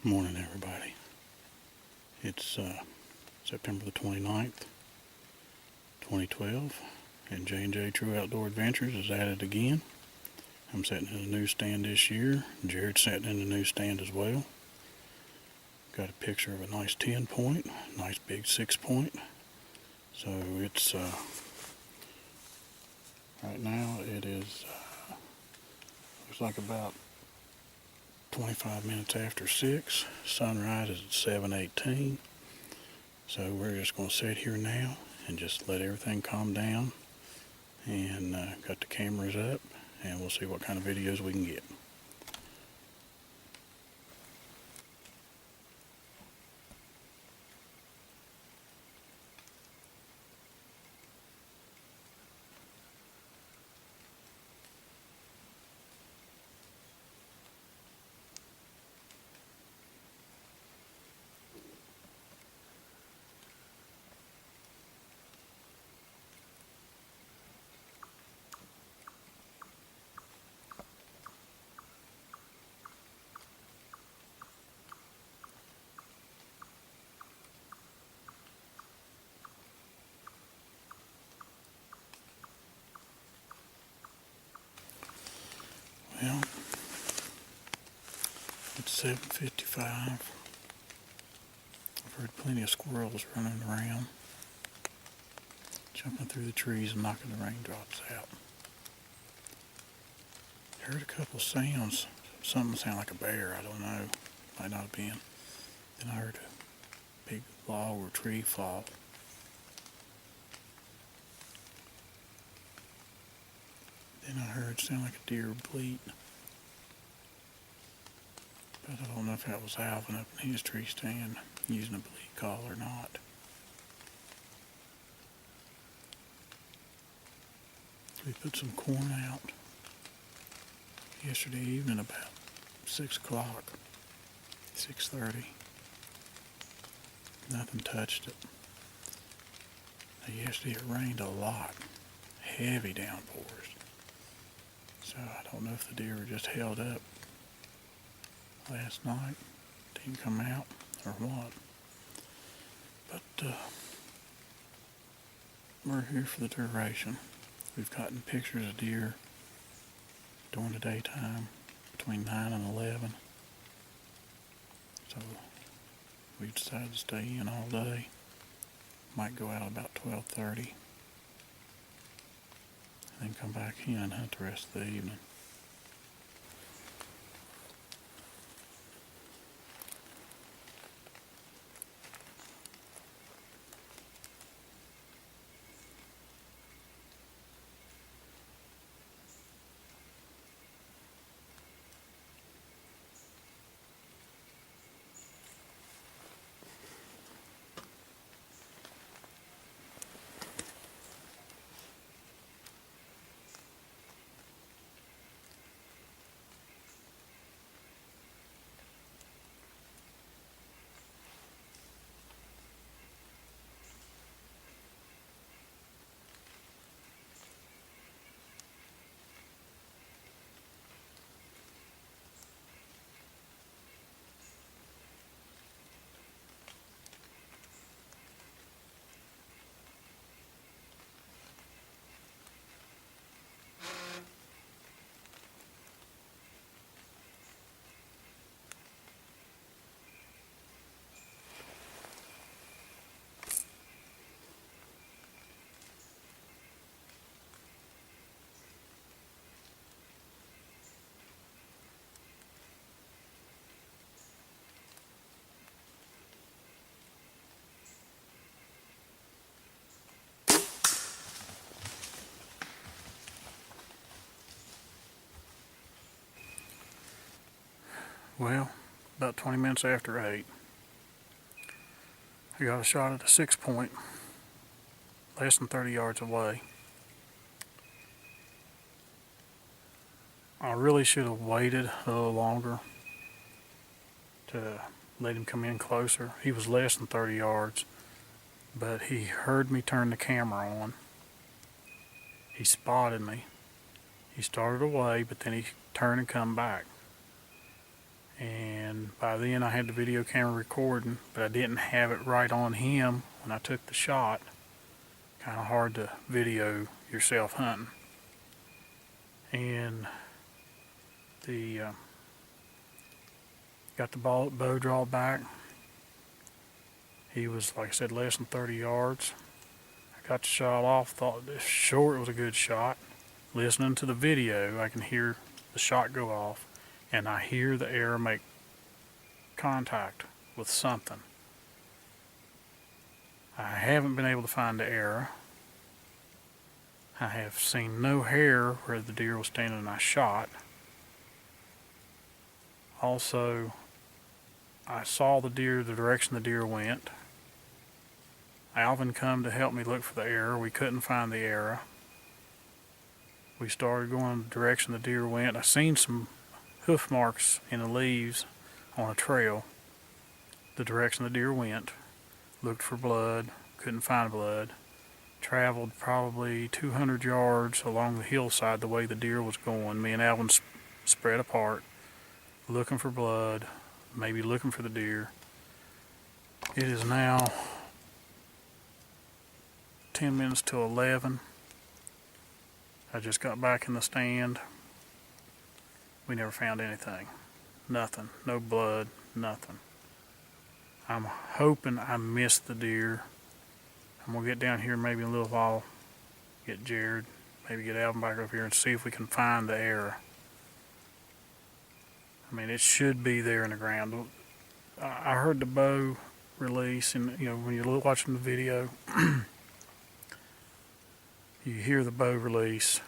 Morning, everybody. It's September the 29th, 2012, and J&J True Outdoor Adventures is at it again. I'm sitting in a new stand this year. Jared's sitting in the new stand as well. Got a picture of a nice 10 point, nice big 6 point. So it's, right now it is, looks like about 25 minutes after 6. Sunrise is at 7:18. So we're just going to sit here now and just let everything calm down. And got the cameras up, and we'll see what kind of videos we can get. Well, it's 7:55. I've heard plenty of squirrels running around, jumping through the trees and knocking the raindrops out. Heard a couple of sounds. Something sounded like a bear, I don't know. Might not have been. Then I heard a big log or tree fall. Then I heard it sound like a deer bleat. But I don't know if that was Alvin up in his tree stand using a bleat call or not. We put some corn out yesterday evening about 6 o'clock, 6:30. Nothing touched it. Now, yesterday it rained a lot, heavy downpours. So I don't know if the deer were just held up last night, didn't come out, or what. But we're here for the duration. We've gotten pictures of deer during the daytime between 9 and 11. So we decided to stay in all day. Might go out about 12:30. Then come back in and hunt the rest of the evening. Well, about 20 minutes after 8, I got a shot at a 6-point, less than 30 yards away. I really should have waited a little longer to let him come in closer. He was less than 30 yards, but he heard me turn the camera on. He spotted me. He started away, but then he turned and come back. And by then I had the video camera recording, but I didn't have it right on him when I took the shot. Kind of hard to video yourself hunting. And got the bow draw back. He was, like I said, less than 30 yards. I got the shot off, thought sure it was a good shot. Listening to the video, I can hear the shot go off, and I hear the arrow make contact with something. I haven't been able to find the arrow. I have seen no hair where the deer was standing and I shot. Also, I saw the deer, the direction the deer went. Alvin come to help me look for the arrow. We couldn't find the arrow. We started going the direction the deer went. I seen some hoof marks in the leaves on a trail. The direction the deer went. Looked for blood. Couldn't find blood. Traveled probably 200 yards along the hillside the way the deer was going. Me and Alvin spread apart, looking for blood, maybe looking for the deer. It is now 10 minutes to 11. I just got back in the stand. We never found anything. Nothing. No blood. Nothing. I'm hoping I missed the deer. I'm going to get down here maybe in a little while, get Jared, maybe get Alvin back up here and see if we can find the arrow. I mean, it should be there in the ground. I heard the bow release, and when you're watching the video, you hear the bow release,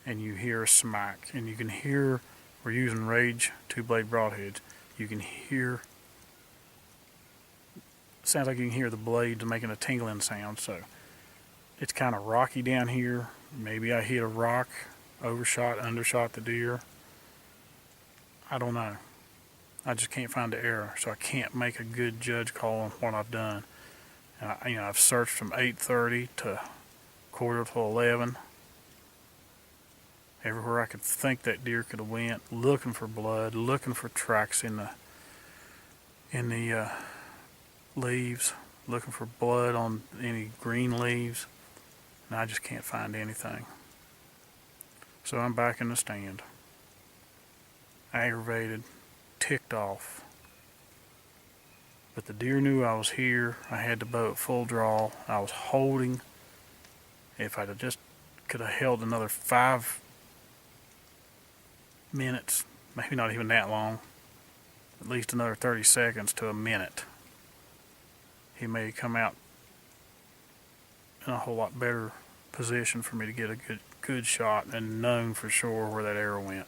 and you hear a smack, and you can hear, we're using Rage 2-blade broadheads, you can hear, sounds like you can hear the blades making a tingling sound. So it's kind of rocky down here. Maybe I hit a rock, overshot, undershot the deer. I don't know. I just can't find the arrow, so I can't make a good judge call on what I've done. I've searched from 8:30 to quarter to 11. Everywhere I could think that deer could have went, looking for blood, looking for tracks in the leaves, looking for blood on any green leaves, and I just can't find anything. So I'm back in the stand, aggravated, ticked off. But the deer knew I was here. I had the bow at full draw. I was holding. If I'd have just could have held another 5 minutes, maybe not even that long, at least another 30 seconds to a minute, he may come out in a whole lot better position for me to get a good shot and known for sure where that arrow went.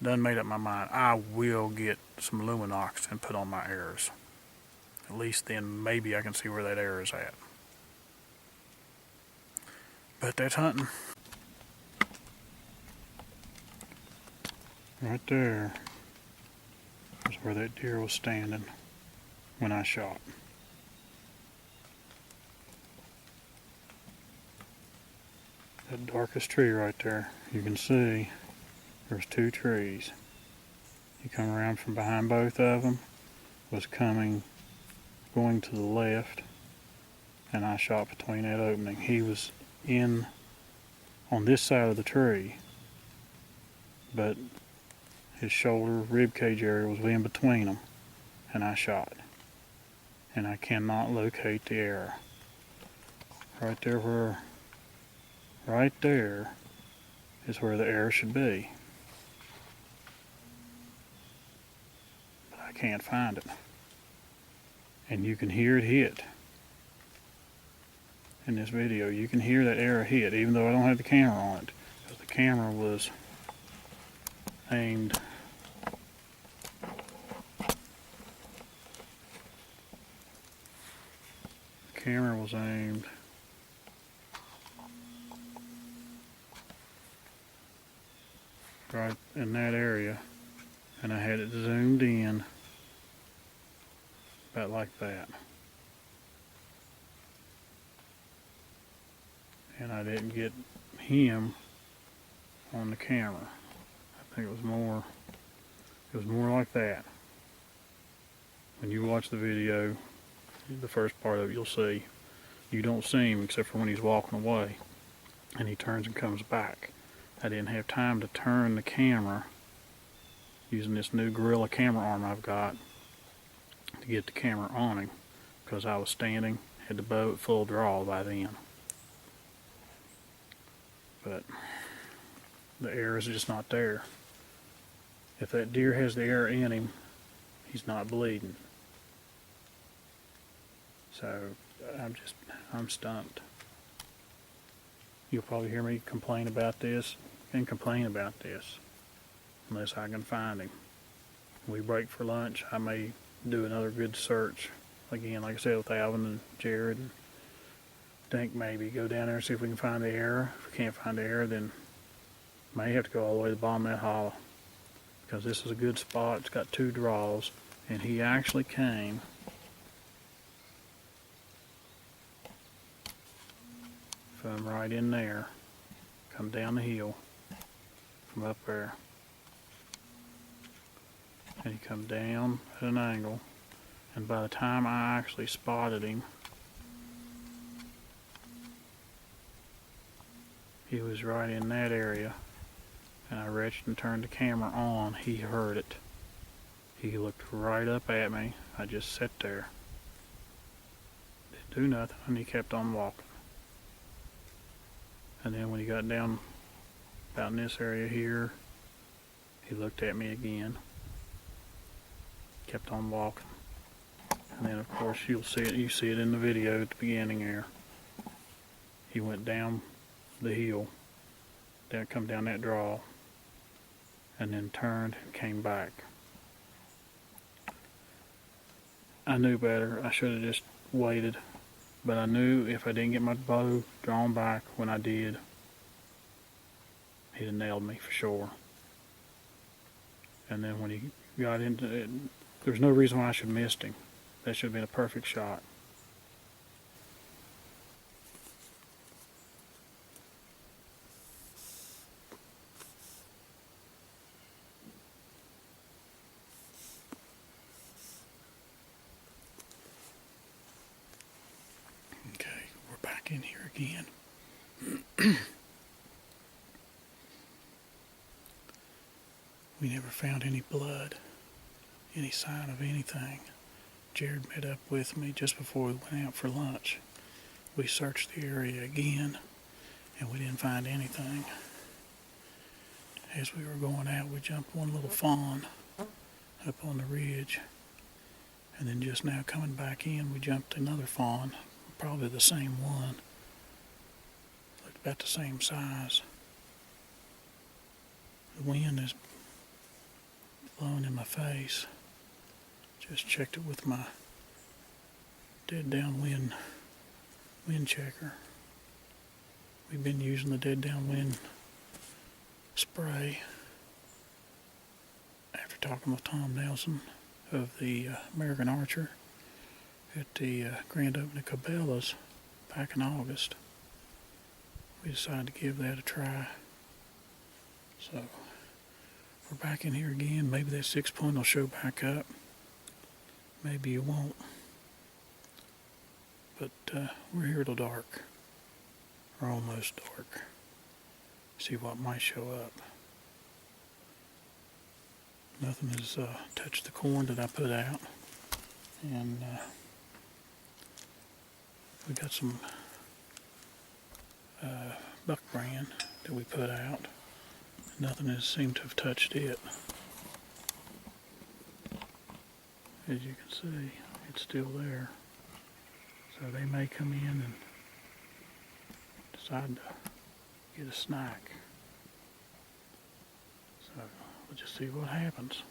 Done made up my mind. I will get some Luminox and put on my arrows. At least then maybe I can see where that arrow is at. But that's hunting. Right there is where that deer was standing when I shot. That darkest tree right there, you can see there's 2 trees. You come around from behind both of them, was going to the left, and I shot between that opening. He was on this side of the tree, but his shoulder, rib cage area was in between them, and I shot. And I cannot locate the arrow. Right there is where the arrow should be. But I can't find it. And you can hear it hit. In this video, you can hear that arrow hit, even though I don't have the camera on it. Because the camera was aimed camera was aimed right in that area, and I had it zoomed in about like that, and I didn't get him on the camera. I think it was more like that. When you watch the video, the first part of it, you'll see you don't see him except for when he's walking away and he turns and comes back. I didn't have time to turn the camera using this new Gorilla camera arm I've got to get the camera on him, because I was standing, had the bow at full draw by then. But the air is just not there. If that deer has the air in him, he's not bleeding. So I'm stumped. You'll probably hear me complain about this and complain about this unless I can find him. When we break for lunch, I may do another good search. Again, like I said, with Alvin and Jared and Dink, maybe go down there and see if we can find the error. If we can't find the error, then may have to go all the way to the bottom of that hollow, because this is a good spot. It's got 2 draws, and he actually came from right in there, come down the hill from up there, and he come down at an angle, and by the time I actually spotted him, he was right in that area, and I reached and turned the camera on. He heard it. He looked right up at me. I just sat there, didn't do nothing, and he kept on walking. And then when he got down about in this area here, he looked at me again, kept on walking. And then of course you see it in the video at the beginning there. He went down the hill, come down that draw, and then turned and came back. I knew better. I should have just waited. But I knew if I didn't get my bow drawn back when I did, he'd have nailed me for sure. And then when he got into it, there's no reason why I should have missed him. That should have been a perfect shot. In here again. We never found any blood, any sign of anything. Jared met up with me just before we went out for lunch. We searched the area again, and we didn't find anything. As we were going out, we jumped one little fawn up on the ridge, and then just now coming back in, we jumped another fawn. Probably the same one. Looked about the same size. The wind is blowing in my face. Just checked it with my dead downwind wind checker. We've been using the dead downwind spray after talking with Tom Nelson of the American Archer at the grand opening of Cabela's back in August. We decided to give that a try. So we're back in here again. Maybe that 6-point will show back up. Maybe it won't. But we're here till dark, or almost dark. See what might show up. Nothing has touched the corn that I put out, and we got some buck brand that we put out. Nothing has seemed to have touched it. As you can see, it's still there. So they may come in and decide to get a snack. So We'll just see what happens.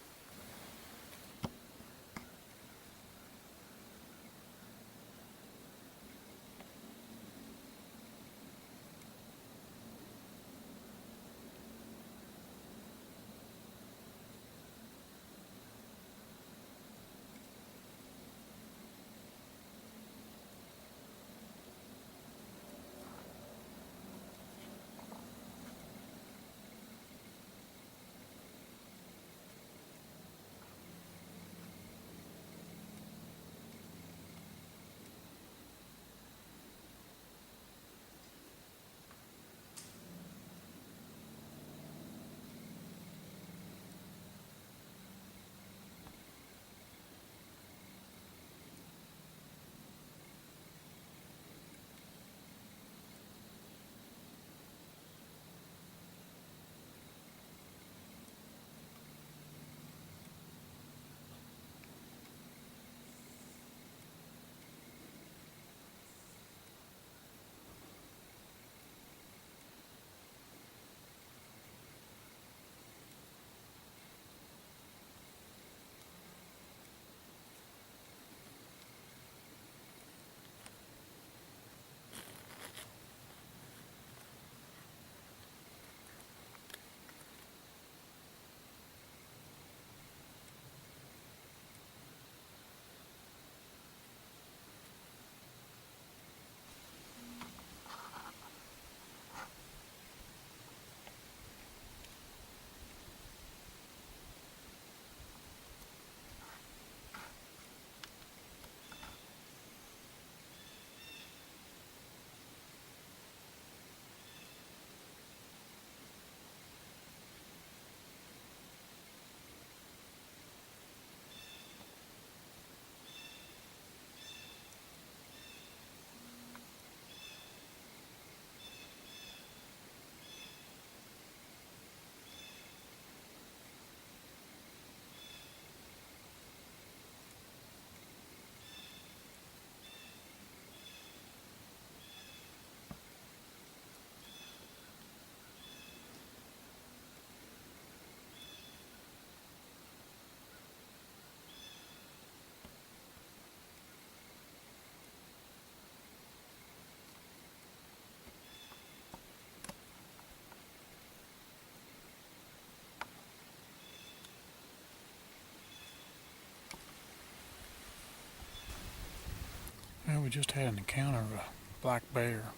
Well, we just had an encounter of a black bear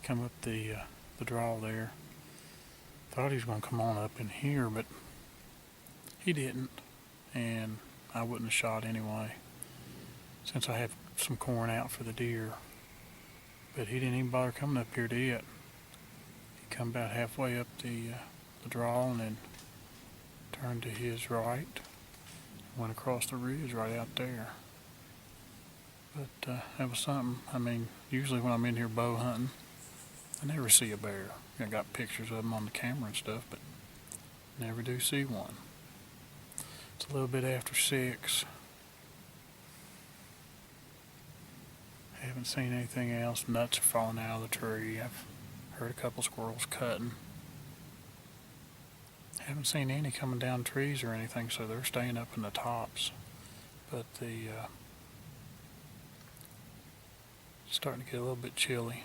come up the draw there. Thought he was going to come on up in here, but he didn't, and I wouldn't have shot anyway, since I have some corn out for the deer. But he didn't even bother coming up here to eat. He come about halfway up the draw and then turned to his right, went across the ridge right out there. But that was something. I mean, usually when I'm in here bow hunting, I never see a bear. I got pictures of them on the camera and stuff, but never do see one. It's a little bit after 6. Haven't seen anything else. Nuts are falling out of the tree. I've heard a couple squirrels cutting. Haven't seen any coming down trees or anything, so they're staying up in the tops. But starting to get a little bit chilly.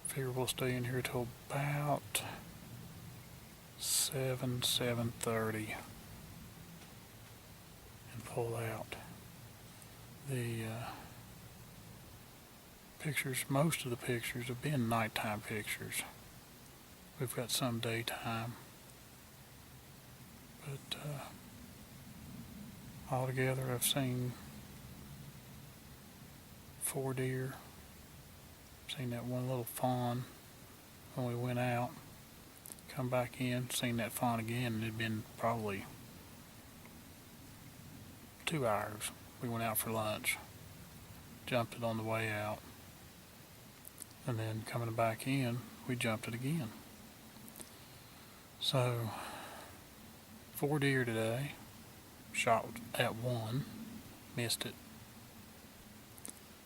Figure we'll stay in here till about 7:30 and pull out. The pictures, most of the pictures have been nighttime pictures. We've got some daytime, but altogether I've seen 4 deer. Seen that one little fawn when we went out. Come back in, seen that fawn again, and it had been probably 2 hours. We went out for lunch, jumped it on the way out, and then coming back in, we jumped it again. So, 4 deer today, shot at 1, missed it.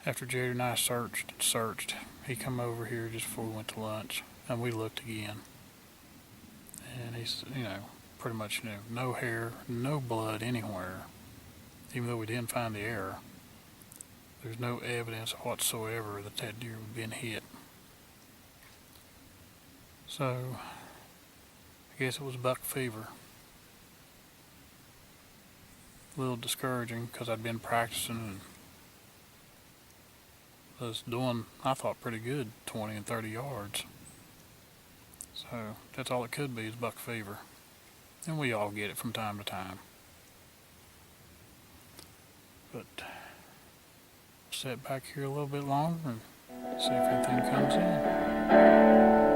After Jared and I searched, he come over here just before we went to lunch, and we looked again. He's, pretty much, no hair, no blood anywhere. Even though we didn't find the error, there's no evidence whatsoever that that deer had been hit. So, I guess it was buck fever. A little discouraging because I'd been practicing and was doing, I thought, pretty good, 20 and 30 yards. So that's all it could be is buck fever. And we all get it from time to time. But sit back here a little bit longer and see if anything comes in.